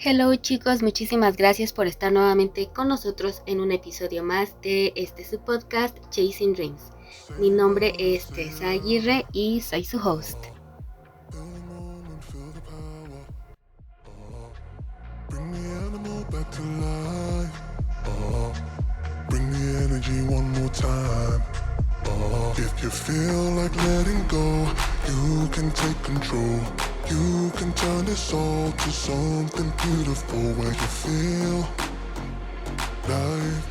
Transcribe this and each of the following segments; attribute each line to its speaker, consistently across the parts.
Speaker 1: Hello chicos, muchísimas gracias por estar nuevamente con nosotros en un episodio más de su podcast Chasing Dreams. Mi nombre es Tessa Aguirre y soy su host.
Speaker 2: Bring the animal back to life. Bring the energy one more time. If you feel like letting go, you can take control. You can turn this all to something beautiful where you feel life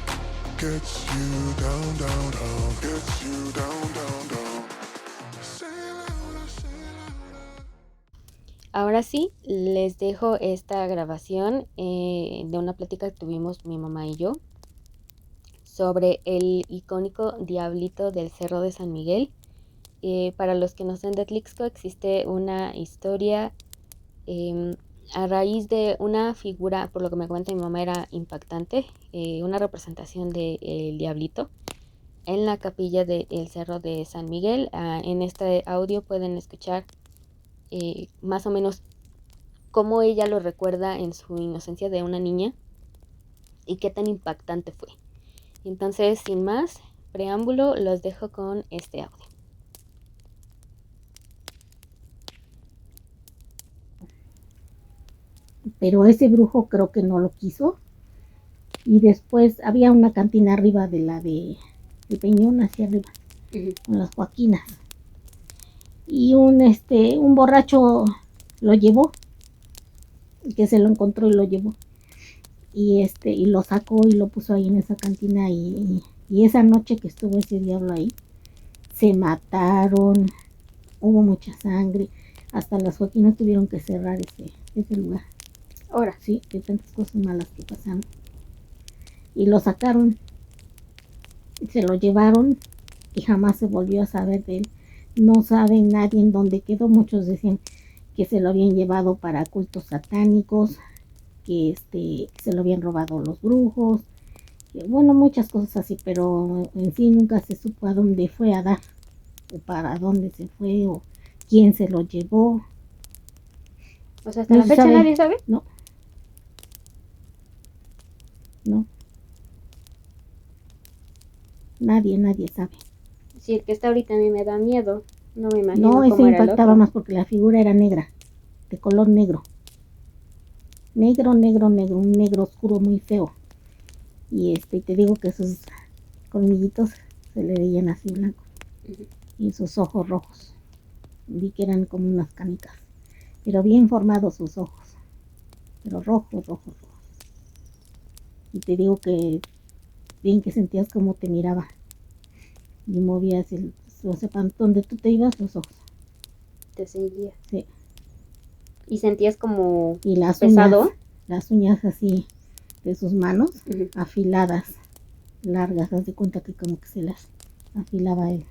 Speaker 2: gets you down, down, down. Gets you down, down, down. Say it louder, say it louder.
Speaker 1: Ahora sí, les dejo esta grabación de una plática que tuvimos mi mamá y yo sobre el icónico Diablito del Cerro de San Miguel. Para los que no sean de Tlixco, existe una historia a raíz de una figura, por lo que me cuenta mi mamá, era impactante, una representación del Diablito en la capilla del Cerro de San Miguel. En este audio pueden escuchar más o menos cómo ella lo recuerda en su inocencia de una niña y qué tan impactante fue. Entonces, sin más preámbulo, los dejo con este audio.
Speaker 3: Pero ese brujo creo que no lo quiso. Y después había una cantina arriba de la de Peñón, hacia arriba, con las Joaquinas. Y un borracho lo llevó, que se lo encontró y lo llevó. Y lo sacó y lo puso ahí en esa cantina. Y esa noche que estuvo ese diablo ahí, se mataron, hubo mucha sangre. Hasta las Joaquinas tuvieron que cerrar ese lugar.
Speaker 1: Ahora,
Speaker 3: Sí, de tantas cosas malas que pasaron. Y lo sacaron, se lo llevaron y jamás se volvió a saber de él. No sabe nadie en dónde quedó. Muchos decían que se lo habían llevado para cultos satánicos, que se lo habían robado los brujos, que, bueno, muchas cosas así, pero en sí nunca se supo a dónde fue a dar, o para dónde se fue, o quién se lo llevó.
Speaker 1: o sea, hasta la fecha nadie sabe.
Speaker 3: No. Nadie sabe.
Speaker 1: Sí, el que está ahorita a mí me da miedo. No me imagino
Speaker 3: No, ese
Speaker 1: cómo era el
Speaker 3: impactaba
Speaker 1: otro.
Speaker 3: más porque la figura era negra, de color negro. Negro, un negro oscuro muy feo. Y te digo que sus colmillitos se le veían así blancos. Y sus ojos rojos. Vi que eran como unas canicas. Pero bien formados sus ojos. Pero rojos. Y te digo que bien que sentías como te miraba. Y movías donde tú te ibas, los ojos.
Speaker 1: Te seguía.
Speaker 3: Sí.
Speaker 1: Y sentías como
Speaker 3: Y las
Speaker 1: pesado.
Speaker 3: Las uñas así de sus manos, afiladas, largas. Haz de cuenta que como que se las afilaba él.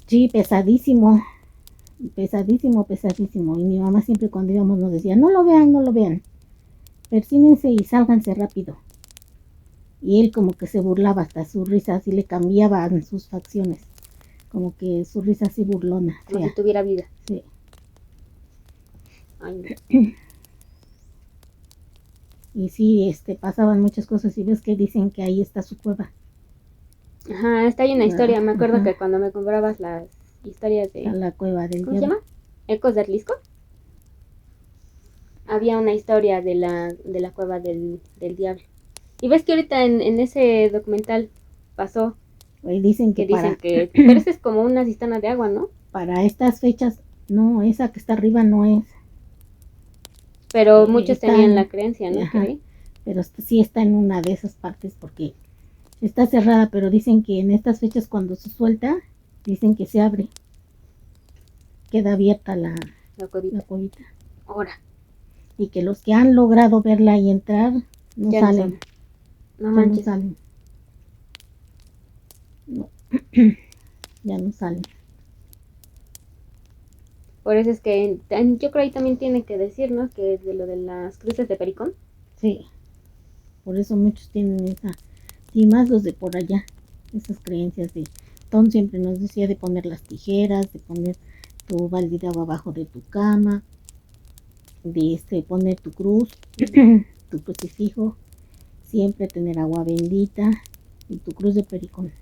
Speaker 3: Sí, pesadísimo. Y mi mamá siempre cuando íbamos nos decía, no lo vean. Persínense y sálganse rápido. Y él como que se burlaba, hasta su risa así le cambiaban sus facciones. Como que su risa así burlona.
Speaker 1: Como si tuviera vida.
Speaker 3: Sí.
Speaker 1: Ay, no.
Speaker 3: Y sí, pasaban muchas cosas. Y ves que dicen que ahí está su cueva.
Speaker 1: Ajá, está ahí una historia. Me acuerdo que cuando me comprabas las historias de...
Speaker 3: La cueva del
Speaker 1: ¿Cómo se
Speaker 3: diablo.
Speaker 1: llama? Ecos de Atlisco. Había una historia de la cueva del diablo. Y ves que ahorita en ese documental pasó
Speaker 3: Y dicen
Speaker 1: que
Speaker 3: que
Speaker 1: pero esa es como una cisterna de agua, ¿no?
Speaker 3: para estas fechas, no, esa que está arriba no es.
Speaker 1: Pero muchos tenían la creencia, ¿no?
Speaker 3: Ajá, pero sí está en una de esas partes porque está cerrada, pero dicen que en estas fechas cuando se suelta, dicen que se abre. Queda abierta la cuevita.
Speaker 1: Ahora.
Speaker 3: Y que los que han logrado verla y entrar no
Speaker 1: Ya
Speaker 3: salen.
Speaker 1: No manches.
Speaker 3: No salen. No. Ya no salen.
Speaker 1: Por eso es que yo creo ahí también tiene que decirnos que es de lo de las cruces de Pericón.
Speaker 3: Sí. Por eso muchos tienen esa, y más los de por allá, esas creencias de Tom siempre nos decía de poner las tijeras, de poner tu balde de agua abajo de tu cama, poner tu cruz, tu crucifijo, siempre tener agua bendita y tu cruz de pericón.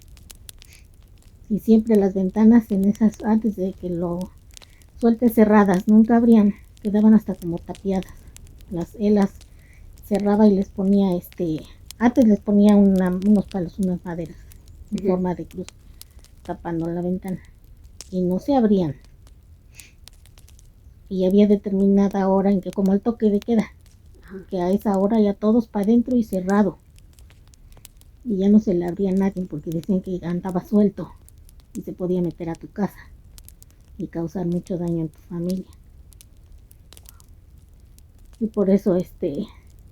Speaker 3: Y siempre las ventanas en esas, antes de que lo sueltes, cerradas, nunca abrían, quedaban hasta como tapiadas. Él las cerraba y les ponía antes les ponía unos palos, unas maderas en forma de cruz, tapando la ventana, y no se abrían. Y había determinada hora en que, como el toque de queda, que a esa hora ya todos para adentro y cerrado, y ya no se le abría a nadie porque decían que andaba suelto y se podía meter a tu casa y causar mucho daño en tu familia. Y por eso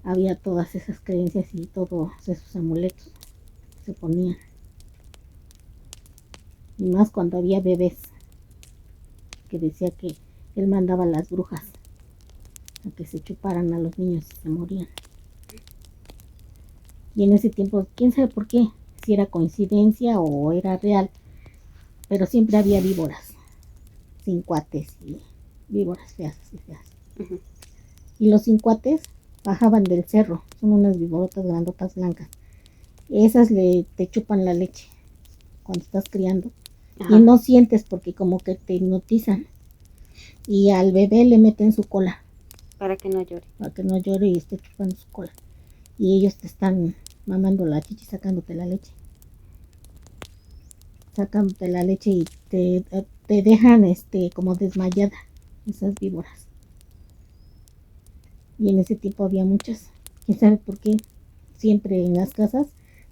Speaker 3: había todas esas creencias y todos esos amuletos que se ponían. Y más cuando había bebés, que decía que él mandaba a las brujas a que se chuparan a los niños y se morían. Y en ese tiempo, quién sabe por qué, si era coincidencia o era real, pero siempre había víboras, cincuates y víboras feas y feas. Y los cincuates bajaban del cerro, son unas víborotas grandotas blancas. Esas te chupan la leche cuando estás criando. Ajá. Y no sientes porque como que te hipnotizan. Y al bebé le meten su cola.
Speaker 1: Para que no llore.
Speaker 3: Para que no llore y esté chupando su cola. Y ellos te están mamando la chicha y sacándote la leche. Sacándote la leche y te dejan como desmayada, esas víboras. Y en ese tiempo había muchas. Quién sabe por qué. Siempre en las casas,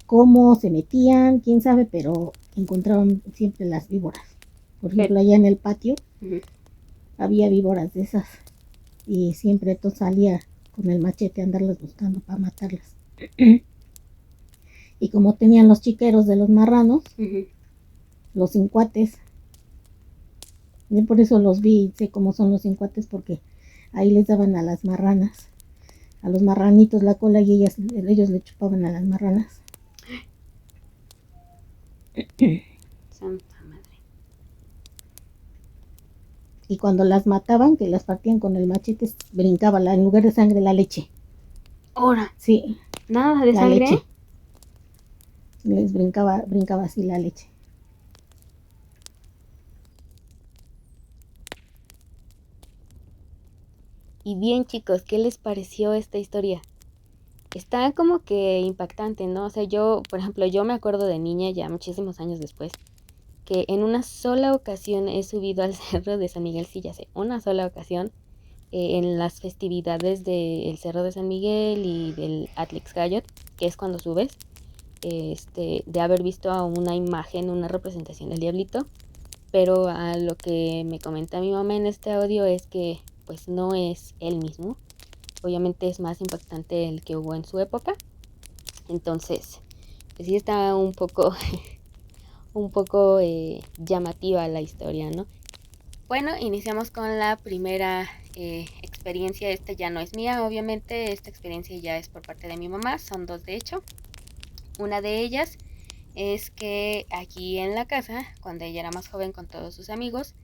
Speaker 3: cómo se metían, quién sabe, pero encontraban siempre las víboras. Por ejemplo, allá en el patio había víboras de esas. Y siempre todo salía con el machete a andarlas buscando para matarlas. Y como tenían los chiqueros de los marranos, los cincuates, y por eso los vi, sé cómo son los cincuates, porque ahí les daban a las marranas, a los marranitos la cola, y ellos le chupaban a las marranas.
Speaker 1: Santa madre.
Speaker 3: Y cuando las mataban, que las partían con el machete, brincaba en lugar de sangre la leche.
Speaker 1: ¿Ahora?
Speaker 3: Sí.
Speaker 1: ¿Nada de sangre?
Speaker 3: Leche. Les brincaba así la leche.
Speaker 1: Y bien, chicos, ¿qué les pareció esta historia? Está como que impactante, ¿no? O sea, yo, por ejemplo, yo me acuerdo de niña ya muchísimos años después, que en una sola ocasión he subido al cerro de San Miguel, sí, ya sé, una sola ocasión, en las festividades del Cerro de San Miguel y del Atlixcayot, que es cuando subes, de haber visto a una imagen, una representación del diablito, pero a lo que me comenta mi mamá en este audio es que pues no es él mismo. Obviamente es más impactante el que hubo en su época. Entonces, pues sí está un poco llamativa la historia, ¿no? Bueno, iniciamos con la primera experiencia. Esta ya no es mía, obviamente. Esta experiencia ya es por parte de mi mamá. Son dos, de hecho. Una de ellas es que aquí en la casa, cuando ella era más joven con todos sus amigos,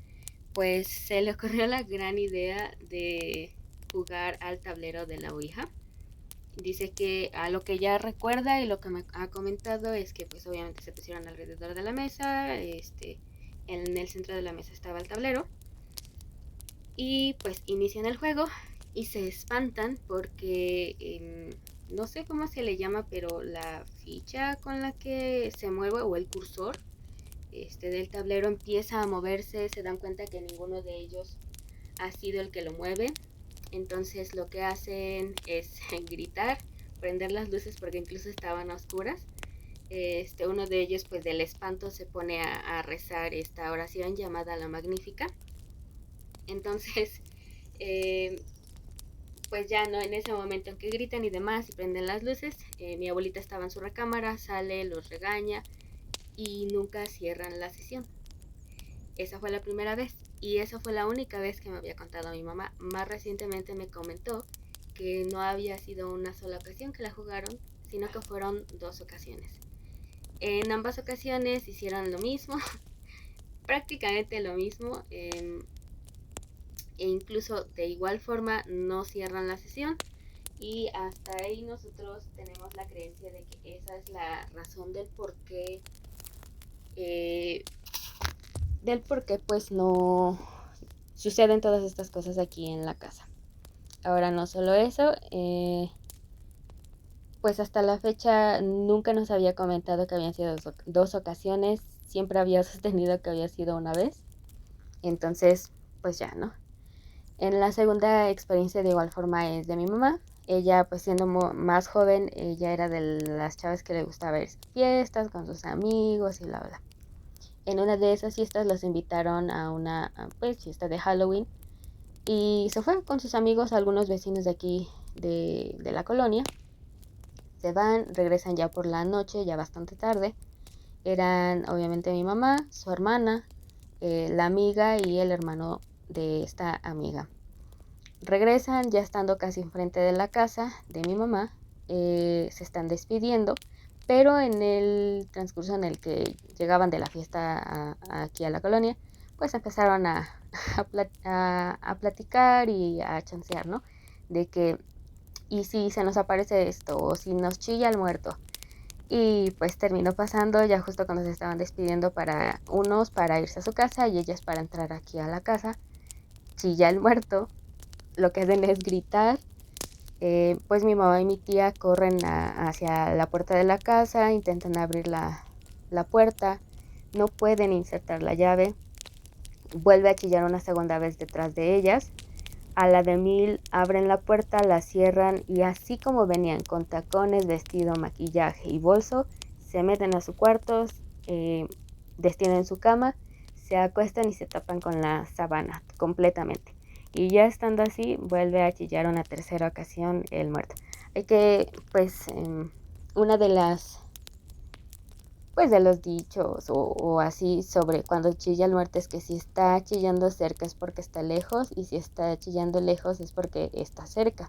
Speaker 1: pues se le ocurrió la gran idea de jugar al tablero de la Ouija. Dice que a lo que ella recuerda y lo que me ha comentado es que pues obviamente se pusieron alrededor de la mesa, en el centro de la mesa estaba el tablero y pues inician el juego y se espantan porque no sé cómo se le llama, pero la ficha con la que se mueve o el cursor del tablero empieza a moverse, se dan cuenta que ninguno de ellos ha sido el que lo mueve. Entonces lo que hacen es gritar, prender las luces porque incluso estaban a oscuras. Uno de ellos pues del espanto se pone a rezar esta oración llamada la Magnífica. Entonces pues ya no, en ese momento en que gritan y demás y prenden las luces, mi abuelita estaba en su recámara, sale, los regaña y nunca cierran la sesión. Esa fue la primera vez y esa fue la única vez que me había contado mi mamá. Más recientemente me comentó que no había sido una sola ocasión que la jugaron, sino que fueron 2 ocasiones. En ambas ocasiones hicieron lo mismo, prácticamente lo mismo. e incluso de igual forma no cierran la sesión. Y hasta ahí nosotros tenemos la creencia de que esa es la razón eh, del por qué pues no suceden todas estas cosas aquí en la casa. Ahora no solo eso, pues hasta la fecha nunca nos había comentado que habían sido dos ocasiones, siempre había sostenido que había sido una vez. Entonces, pues ya, ¿no? En la segunda experiencia de igual forma es de mi mamá. Ella, pues siendo más joven, ella era de las chavas que le gustaba ir a fiestas con sus amigos y bla, bla. En una de esas fiestas los invitaron a una pues fiesta de Halloween y se fue con sus amigos, algunos vecinos de aquí de la colonia. Se van, regresan ya por la noche, ya bastante tarde. Eran obviamente mi mamá, su hermana, la amiga y el hermano de esta amiga. Regresan ya estando casi enfrente de la casa de mi mamá, se están despidiendo, pero en el transcurso en el que llegaban de la fiesta aquí a la colonia, pues empezaron a platicar y a chancear, ¿no? De que, ¿y si se nos aparece esto? O si nos chilla el muerto. Y pues terminó pasando ya justo cuando se estaban despidiendo para unos para irse a su casa y ellas para entrar aquí a la casa. Chilla el muerto, lo que hacen es gritar. Pues mi mamá y mi tía corren hacia la puerta de la casa, intentan abrir la puerta, no pueden insertar la llave, vuelve a chillar una segunda vez detrás de ellas. A la de mil abren la puerta, la cierran y así como venían con tacones, vestido, maquillaje y bolso, se meten a su cuarto, destienden su cama, se acuestan y se tapan con la sábana completamente. Y ya estando así, vuelve a chillar una tercera ocasión el muerto. Hay que, pues, una de las, pues, de los dichos o así sobre cuando chilla el muerto es que si está chillando cerca es porque está lejos y si está chillando lejos es porque está cerca.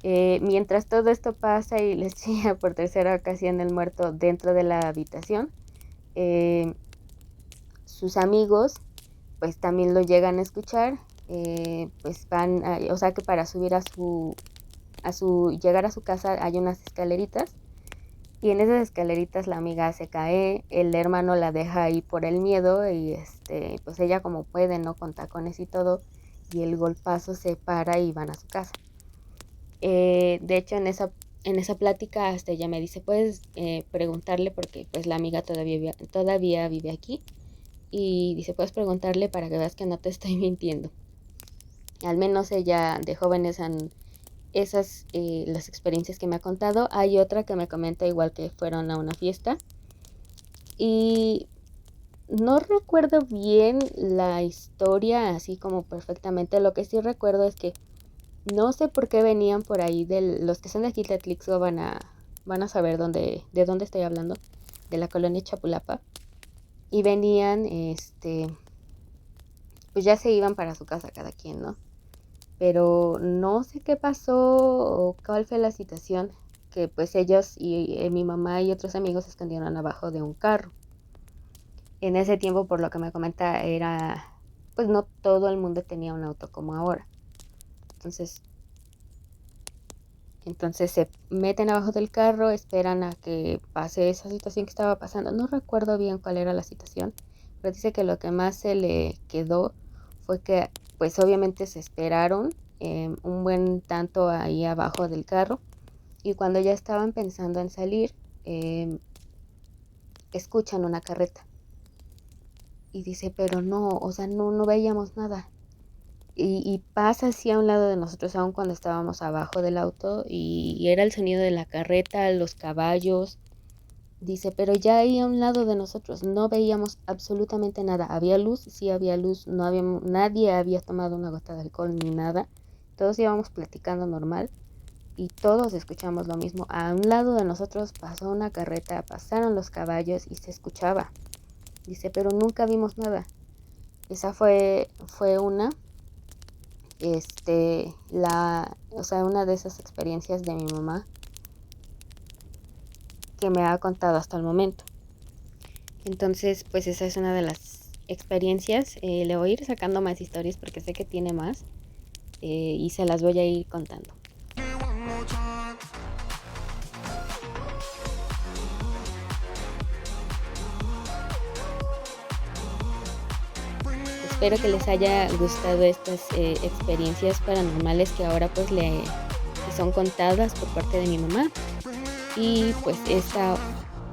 Speaker 1: Mientras todo esto pasa y les chilla por tercera ocasión el muerto dentro de la habitación, sus amigos pues también lo llegan a escuchar, pues van, o sea que para subir llegar a su casa hay unas escaleritas y en esas escaleritas la amiga se cae, el hermano la deja ahí por el miedo y pues ella como puede, ¿no? Con tacones y todo, y el golpazo se para y van a su casa. De hecho en esa plática hasta ella me dice, puedes preguntarle porque pues la amiga todavía vive aquí y dice, puedes preguntarle para que veas que no te estoy mintiendo. Al menos ella de jóvenes esas las experiencias que me ha contado. Hay otra que me comenta igual que fueron a una fiesta y no recuerdo bien la historia así como perfectamente. Lo que sí recuerdo es que no sé por qué venían por ahí los que son de aquí de Atlixco van a saber de dónde estoy hablando, de la colonia Chapulapa. Y venían, pues ya se iban para su casa cada quien, ¿no? Pero no sé qué pasó o cuál fue la situación, que pues ellos y mi mamá y otros amigos se escondieron abajo de un carro. En ese tiempo, por lo que me comenta, pues no todo el mundo tenía un auto como ahora. Entonces se meten abajo del carro, esperan a que pase esa situación que estaba pasando. No recuerdo bien cuál era la situación, pero dice que lo que más se le quedó fue que pues obviamente se esperaron un buen tanto ahí abajo del carro y cuando ya estaban pensando en salir, escuchan una carreta y dice, pero no, o sea, no veíamos nada. Y pasa así a un lado de nosotros, aún cuando estábamos abajo del auto, y era el sonido de la carreta, los caballos. Dice, pero ya ahí a un lado de nosotros no veíamos absolutamente nada. Había luz, sí había luz, nadie había tomado una gota de alcohol ni nada. Todos íbamos platicando normal y todos escuchamos lo mismo. A un lado de nosotros pasó una carreta, pasaron los caballos y se escuchaba. Dice, pero nunca vimos nada. Esa fue una. O sea, una de esas experiencias de mi mamá que me ha contado hasta el momento. Entonces, pues esa es una de las experiencias. Le voy a ir sacando más historias porque sé que tiene más y se las voy a ir contando. Espero que les haya gustado estas experiencias paranormales que ahora pues que son contadas por parte de mi mamá. Y pues esta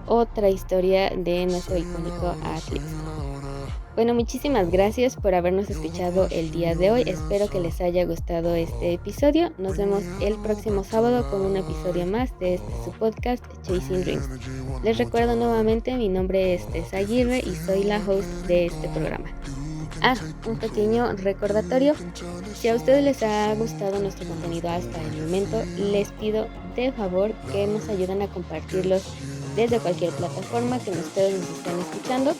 Speaker 1: otra historia de nuestro icónico Atlixco. Bueno, muchísimas gracias por habernos escuchado el día de hoy. Espero que les haya gustado este episodio. Nos vemos el próximo sábado con un episodio más de su podcast Chasing Dreams. Les recuerdo nuevamente, mi nombre es Tessa Aguirre y soy la host de este programa. Un pequeño recordatorio. Si a ustedes les ha gustado nuestro contenido hasta el momento, les pido de favor que nos ayuden a compartirlos desde cualquier plataforma que ustedes nos estén escuchando,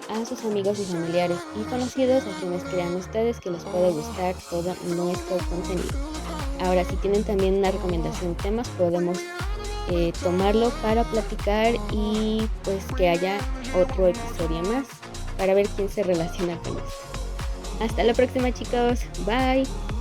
Speaker 1: a sus amigos y familiares y conocidos a quienes crean ustedes que les puede gustar todo nuestro contenido. Ahora, si tienen también una recomendación de temas, podemos tomarlo para platicar y pues que haya otro episodio más para ver quién se relaciona con esto. Hasta la próxima, chicos. Bye.